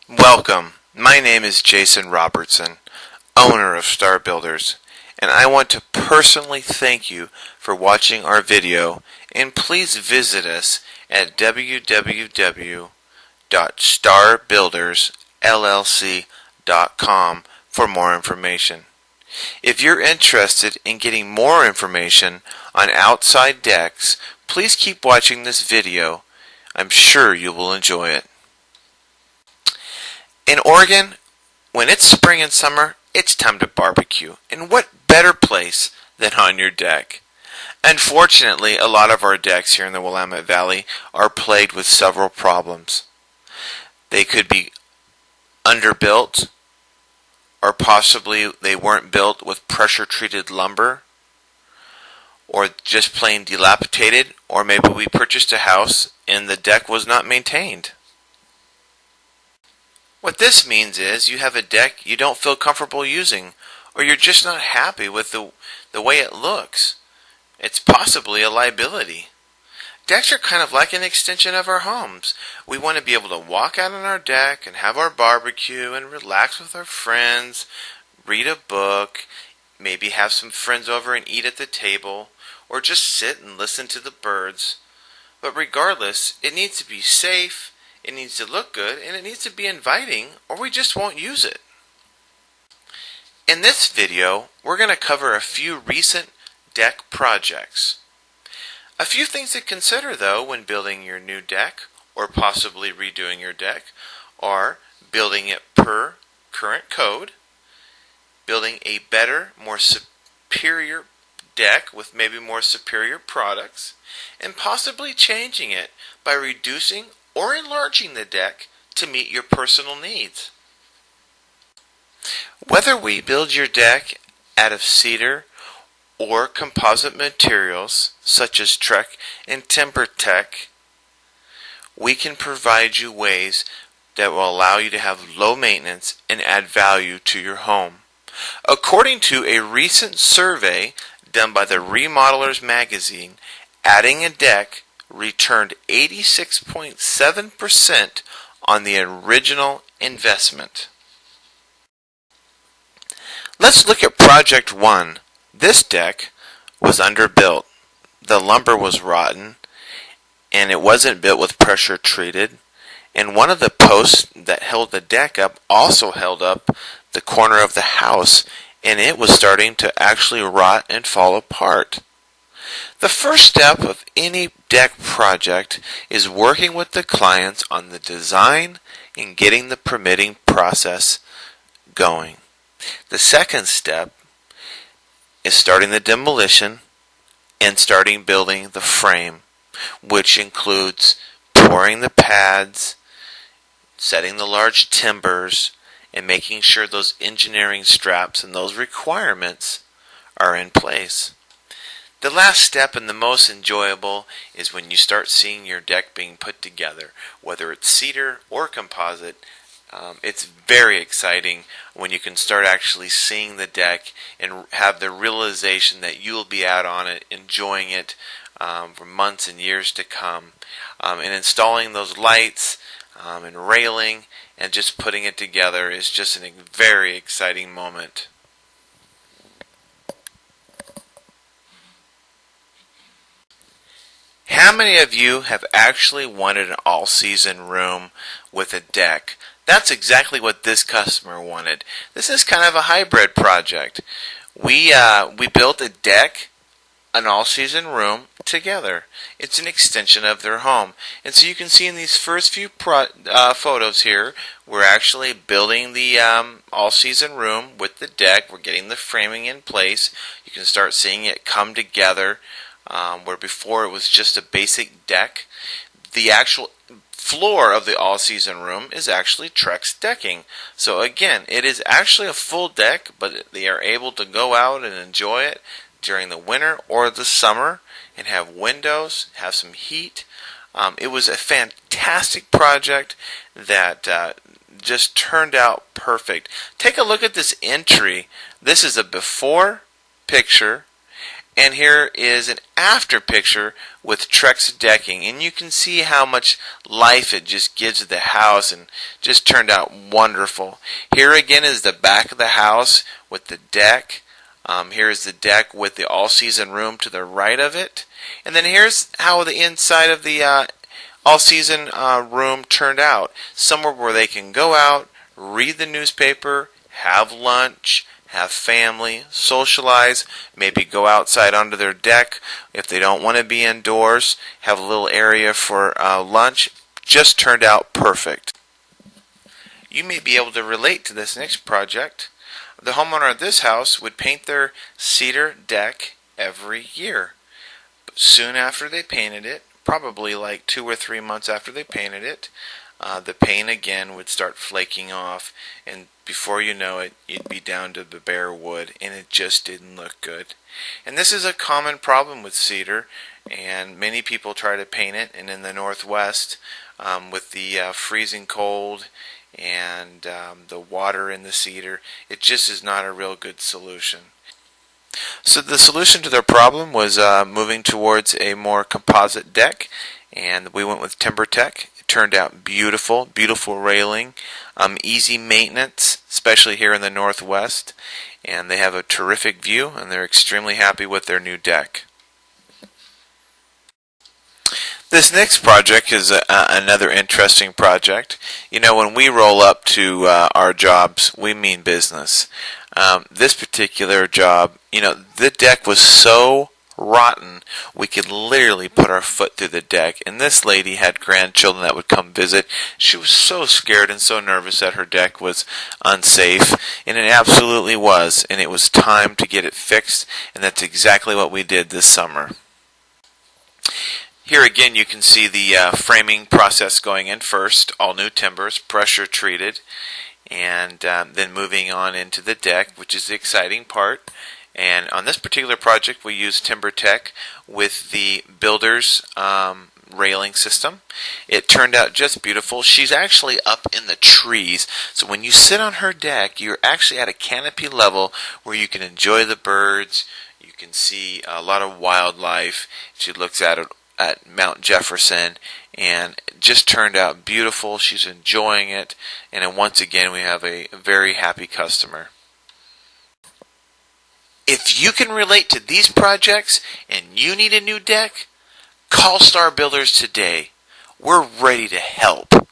Welcome. My name is Jason Robertson, owner of Star Builders, and I want to personally thank you for watching our video, and please visit us at www.starbuildersllc.com for more information. If you're interested in getting more information on outside decks, please keep watching this video. I'm sure you will enjoy it. In Oregon, when it's spring and summer, it's time to barbecue. And what better place than on your deck? Unfortunately, a lot of our decks here in the Willamette Valley are plagued with several problems. They could be underbuilt, or possibly they weren't built with pressure-treated lumber, or just plain dilapidated, or maybe we purchased a house and the deck was not maintained. What this means is you have a deck you don't feel comfortable using, or you're just not happy with the way it looks. It's possibly a liability. Decks are kind of like an extension of our homes. We want to be able to walk out on our deck and have our barbecue and relax with our friends, read a book, maybe have some friends over and eat at the table, or just sit and listen to the birds. But regardless, it needs to be safe, it needs to look good, and it needs to be inviting, or we just won't use it. In this video, we're going to cover a few recent deck projects. A few things to consider though when building your new deck, or possibly redoing your deck, are building it per current code, building a better, more superior deck with maybe more superior products, and possibly changing it by reducing or enlarging the deck to meet your personal needs. Whether we build your deck out of cedar or composite materials such as Trex and TimberTech, we can provide you ways that will allow you to have low maintenance and add value to your home. According to a recent survey done by the Remodelers magazine, adding a deck returned 86.7% on the original investment. Let's look at Project 1. This deck was underbuilt. The lumber was rotten, and it wasn't built with pressure treated. And one of the posts that held the deck up also held up the corner of the house, and it was starting to actually rot and fall apart. The first step of any deck project is working with the clients on the design and getting the permitting process going. The second step is starting the demolition and starting building the frame, which includes pouring the pads, setting the large timbers, and making sure those engineering straps and those requirements are in place. The last step and the most enjoyable is when you start seeing your deck being put together, whether it's cedar or composite. It's very exciting when you can start actually seeing the deck and have the realization that you'll be out on it, enjoying it for months and years to come. And installing those lights and railing and just putting it together is just a very exciting moment. How many of you have actually wanted an all-season room with a deck? That's exactly what this customer wanted. This is kind of a hybrid project. We built a deck, an all-season room together. It's an extension of their home. And so you can see in these first few photos here, we're actually building the all-season room with the deck. We're getting the framing in place. You can start seeing it come together. Where before it was just a basic deck. The actual floor of the all-season room is actually Trex decking. So again, it is actually a full deck, but they are able to go out and enjoy it during the winter or the summer and have windows, have some heat. It was a fantastic project that just turned out perfect. Take a look at this entry. This is a before picture And here is an after picture with Trex decking, and you can see how much life it just gives to the house, and just turned out wonderful. Here again is the back of the house with the deck. Here is the deck with the all-season room to the right of it. And then here's how the inside of the all-season room turned out. Somewhere where they can go out, read the newspaper, have lunch, have family, socialize, maybe go outside onto their deck if they don't want to be indoors, have a little area for lunch. Just turned out perfect. You may be able to relate to this next project. The homeowner of this house would paint their cedar deck every year. But soon after they painted it, probably like 2 or 3 months after they painted it, the paint again would start flaking off, and before you know it, you'd be down to the bare wood, and it just didn't look good. And this is a common problem with cedar, and many people try to paint it, and in the Northwest, with the freezing cold and the water in the cedar, it just is not a real good solution. So the solution to their problem was moving towards a more composite deck, and we went with TimberTech. It turned out beautiful, beautiful railing, easy maintenance, especially here in the Northwest, and they have a terrific view, and they're extremely happy with their new deck. This next project is another interesting project. You know, when we roll up to our jobs, we mean business. This particular job, you know, the deck was so rotten, we could literally put our foot through the deck. And this lady had grandchildren that would come visit. She was so scared and so nervous that her deck was unsafe, and it absolutely was. And it was time to get it fixed, and that's exactly what we did this summer. Here again you can see the framing process going in first, all new timbers, pressure treated, and then moving on into the deck, which is the exciting part. And on this particular project we used TimberTech with the builder's railing system. It turned out just beautiful. She's actually up in the trees, so when you sit on her deck, you're actually at a canopy level where you can enjoy the birds, you can see a lot of wildlife. She looks at Mount Jefferson, and it just turned out beautiful. She's enjoying it, and then once again we have a very happy customer. If you can relate to these projects and you need a new deck, call Star Builders today. We're ready to help.